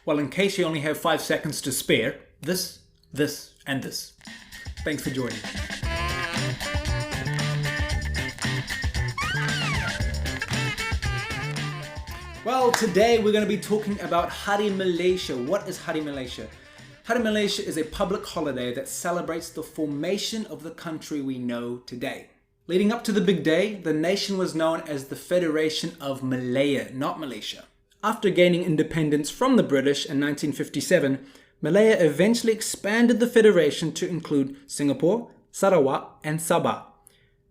Well, in case you only have 5 seconds to spare, this, and this. Thanks for joining. Well, today we're going to be talking about Hari Malaysia. What is Hari Malaysia? Hari Malaysia is a public holiday that celebrates the formation of the country we know today. Leading up to the big day, the nation was known as the Federation of Malaya, not Malaysia. After gaining independence from the British in 1957, Malaya eventually expanded the federation to include Singapore, Sarawak, and Sabah.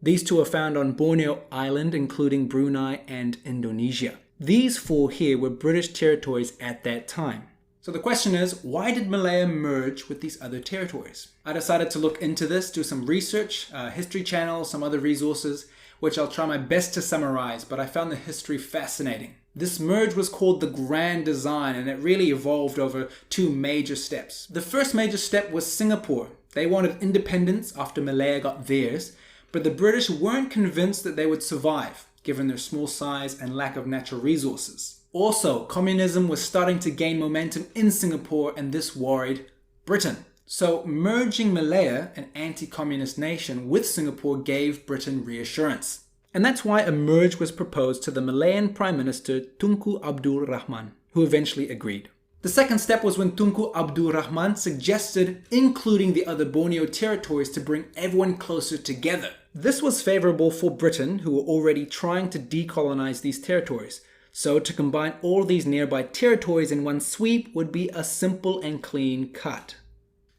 These two are found on Borneo Island, including Brunei and Indonesia. These 4 here were British territories at that time. So the question is, why did Malaya merge with these other territories? I decided to look into this, do some research, History Channel, some other resources, which I'll try my best to summarize, but I found the history fascinating. This merge was called the Grand Design, and it really evolved over 2 major steps. The first major step was Singapore. They wanted independence after Malaya got theirs, but the British weren't convinced that they would survive, given their small size and lack of natural resources. Also, communism was starting to gain momentum in Singapore, and this worried Britain. So merging Malaya, an anti-communist nation, with Singapore gave Britain reassurance. And that's why a merge was proposed to the Malayan Prime Minister Tunku Abdul Rahman, who eventually agreed. The second step was when Tunku Abdul Rahman suggested including the other Borneo territories to bring everyone closer together. This was favorable for Britain, who were already trying to decolonize these territories. So to combine all these nearby territories in one sweep would be a simple and clean cut.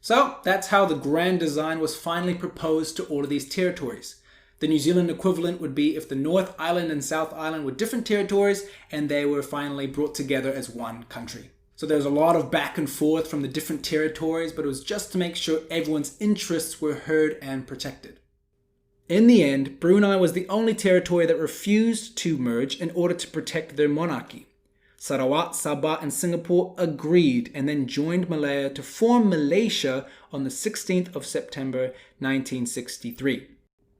So that's how the Grand Design was finally proposed to all of these territories. The New Zealand equivalent would be if the North Island and South Island were different territories and they were finally brought together as one country. So there's a lot of back and forth from the different territories, but it was just to make sure everyone's interests were heard and protected. In the end, Brunei was the only territory that refused to merge in order to protect their monarchy. Sarawak, Sabah, and Singapore agreed and then joined Malaya to form Malaysia on the 16th of September 1963.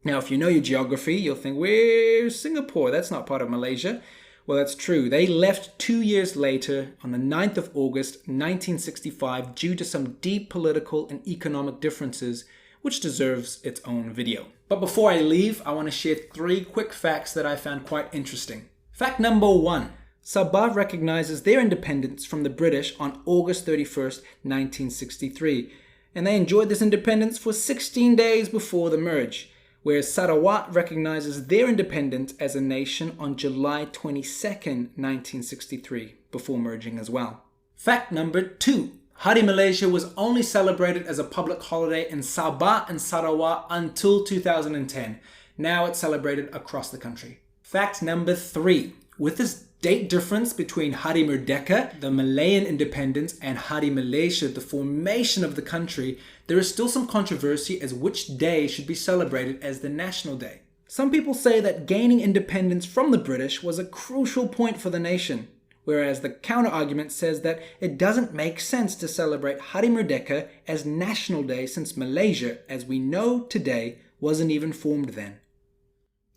Now, if you know your geography, you'll think, where's Singapore? That's not part of Malaysia. Well, that's true. They left 2 years later on the 9th of August 1965 due to some deep political and economic differences, which deserves its own video. But before I leave, I want to share 3 quick facts that I found quite interesting. Fact number 1. Sabah recognizes their independence from the British on August 31st, 1963, and they enjoyed this independence for 16 days before the merge, whereas Sarawak recognizes their independence as a nation on July 22nd, 1963, before merging as well. Fact number 2. Hari Malaysia was only celebrated as a public holiday in Sabah and Sarawak until 2010. Now it's celebrated across the country. Fact number 3. With this date difference between Hari Merdeka, the Malayan independence, and Hari Malaysia, the formation of the country, there is still some controversy as which day should be celebrated as the national day. Some people say that gaining independence from the British was a crucial point for the nation, whereas the counter-argument says that it doesn't make sense to celebrate Hari Merdeka as National Day since Malaysia, as we know today, wasn't even formed then.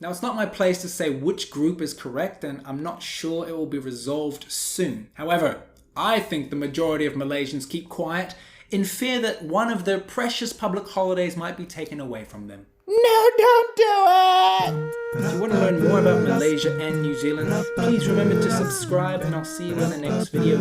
Now, it's not my place to say which group is correct, and I'm not sure it will be resolved soon. However, I think the majority of Malaysians keep quiet in fear that one of their precious public holidays might be taken away from them. No, don't do it! If you want to learn more about Malaysia and New Zealand, please remember to subscribe, and I'll see you in the next video.